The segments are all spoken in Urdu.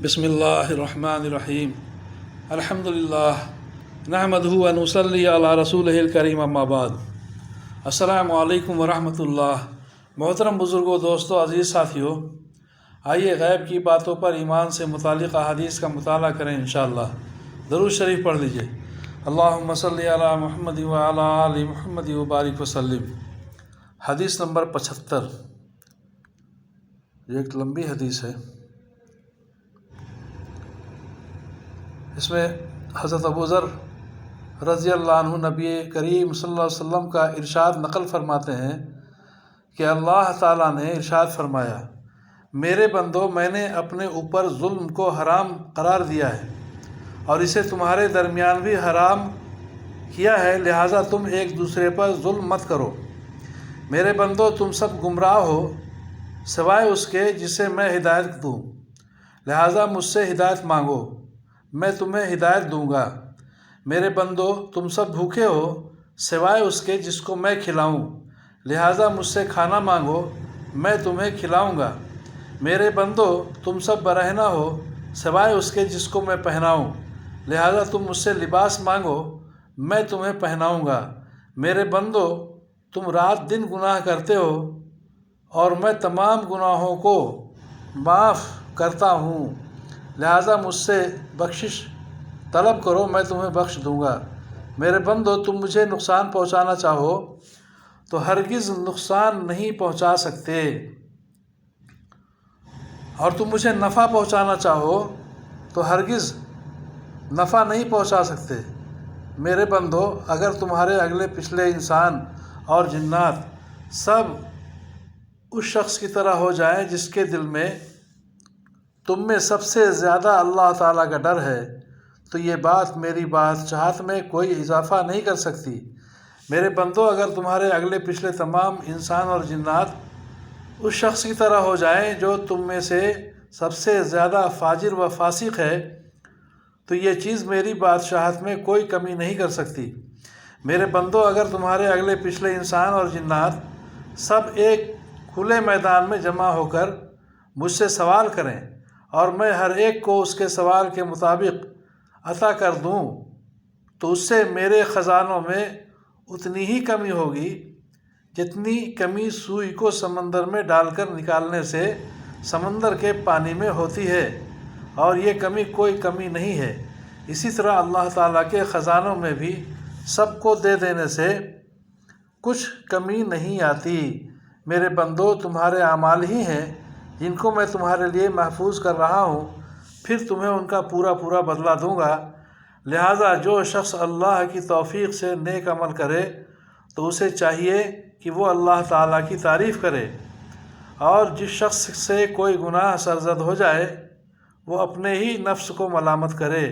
بسم اللہ الرحمن الرحیم الحمدللہ نحمدہ و نصلی علی رسولہ الکریم اما بعد۔ السلام علیکم ورحمۃ اللہ۔ محترم بزرگوں، دوستوں، عزیز ساتھیوں، آئیے غیب کی باتوں پر ایمان سے متعلق احادیث کا مطالعہ کریں انشاءاللہ۔ درود شریف پڑھ لیجئے۔ اللہم صلی علی محمد و علی آل محمد وبارک وسلم۔ حدیث نمبر 75، یہ ایک لمبی حدیث ہے۔ اس میں حضرت ابو ذر رضی اللہ عنہ نبی کریم صلی اللہ علیہ وسلم کا ارشاد نقل فرماتے ہیں کہ اللہ تعالیٰ نے ارشاد فرمایا، میرے بندو، میں نے اپنے اوپر ظلم کو حرام قرار دیا ہے اور اسے تمہارے درمیان بھی حرام کیا ہے، لہٰذا تم ایک دوسرے پر ظلم مت کرو۔ میرے بندو، تم سب گمراہ ہو سوائے اس کے جسے میں ہدایت دوں، لہٰذا مجھ سے ہدایت مانگو، میں تمہیں ہدایت دوں گا۔ میرے بندو، تم سب بھوکے ہو سوائے اس کے جس کو میں کھلاؤں، لہٰذا مجھ سے کھانا مانگو، میں تمہیں کھلاؤں گا۔ میرے بندو، تم سب برہنہ ہو سوائے اس کے جس کو میں پہناؤں، لہٰذا تم مجھ سے لباس مانگو، میں تمہیں پہناؤں گا۔ میرے بندو، تم رات دن گناہ کرتے ہو اور میں تمام گناہوں کو معاف کرتا ہوں، لہٰذا مجھ سے بخشش طلب کرو، میں تمہیں بخش دوں گا۔ میرے بندو، تم مجھے نقصان پہنچانا چاہو تو ہرگز نقصان نہیں پہنچا سکتے، اور تم مجھے نفع پہنچانا چاہو تو ہرگز نفع نہیں پہنچا سکتے۔ میرے بندو، اگر تمہارے اگلے پچھلے انسان اور جنات سب اس شخص کی طرح ہو جائیں جس کے دل میں تم میں سب سے زیادہ اللہ تعالیٰ کا ڈر ہے، تو یہ بات میری بادشاہت میں کوئی اضافہ نہیں کر سکتی۔ میرے بندو، اگر تمہارے اگلے پچھلے تمام انسان اور جنات اس شخص کی طرح ہو جائیں جو تم میں سے سب سے زیادہ فاجر و فاسق ہے، تو یہ چیز میری بادشاہت میں کوئی کمی نہیں کر سکتی۔ میرے بندو، اگر تمہارے اگلے پچھلے انسان اور جنات سب ایک کھلے میدان میں جمع ہو کر مجھ سے سوال کریں اور میں ہر ایک کو اس کے سوال کے مطابق عطا کر دوں، تو اس سے میرے خزانوں میں اتنی ہی کمی ہوگی جتنی کمی سوئی کو سمندر میں ڈال کر نکالنے سے سمندر کے پانی میں ہوتی ہے، اور یہ کمی کوئی کمی نہیں ہے۔ اسی طرح اللہ تعالیٰ کے خزانوں میں بھی سب کو دے دینے سے کچھ کمی نہیں آتی۔ میرے بندو، تمہارے اعمال ہی ہیں جن کو میں تمہارے لیے محفوظ کر رہا ہوں، پھر تمہیں ان کا پورا پورا بدلہ دوں گا۔ لہٰذا جو شخص اللہ کی توفیق سے نیک عمل کرے تو اسے چاہیے کہ وہ اللہ تعالیٰ کی تعریف کرے، اور جس شخص سے کوئی گناہ سرزد ہو جائے وہ اپنے ہی نفس کو ملامت کرے،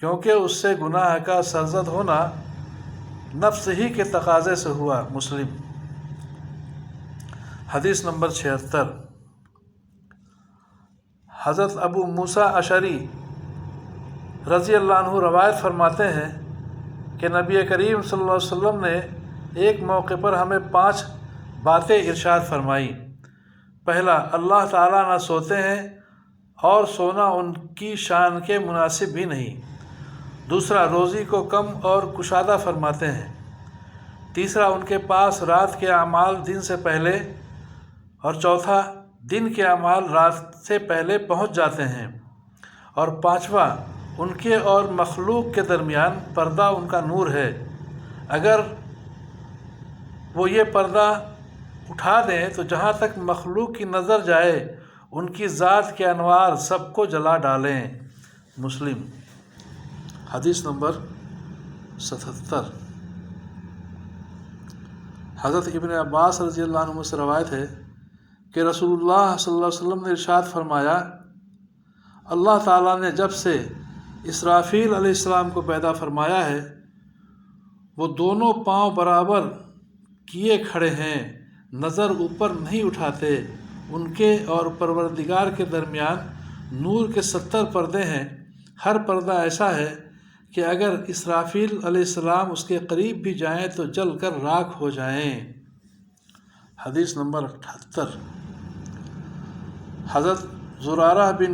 کیونکہ اس سے گناہ کا سرزد ہونا نفس ہی کے تقاضے سے ہوا۔ مسلم۔ حدیث نمبر 76، حضرت ابو موسیٰ اشعری رضی اللہ عنہ روایت فرماتے ہیں کہ نبی کریم صلی اللہ علیہ وسلم نے ایک موقع پر ہمیں 5 باتیں ارشاد فرمائیں۔ پہلا، اللہ تعالیٰ نہ سوتے ہیں اور سونا ان کی شان کے مناسب بھی نہیں۔ دوسرا، روزی کو کم اور کشادہ فرماتے ہیں۔ تیسرا، ان کے پاس رات کے اعمال دن سے پہلے، اور چوتھا، دن کے اعمال رات سے پہلے پہنچ جاتے ہیں، اور پانچواں، ان کے اور مخلوق کے درمیان پردہ ان کا نور ہے، اگر وہ یہ پردہ اٹھا دیں تو جہاں تک مخلوق کی نظر جائے ان کی ذات کے انوار سب کو جلا ڈالیں۔ مسلم۔ حدیث نمبر 77، حضرت ابن عباس رضی اللہ عنہ سے روایت ہے کہ رسول اللہ صلی اللہ علیہ وسلم نے ارشاد فرمایا، اللہ تعالیٰ نے جب سے اسرافیل علیہ السلام کو پیدا فرمایا ہے، وہ دونوں پاؤں برابر کیے کھڑے ہیں، نظر اوپر نہیں اٹھاتے، ان کے اور پروردگار کے درمیان نور کے 70 پردے ہیں، ہر پردہ ایسا ہے کہ اگر اسرافیل علیہ السلام اس کے قریب بھی جائیں تو جل کر راکھ ہو جائیں۔ حدیث نمبر 78، حضرت زرارہ بن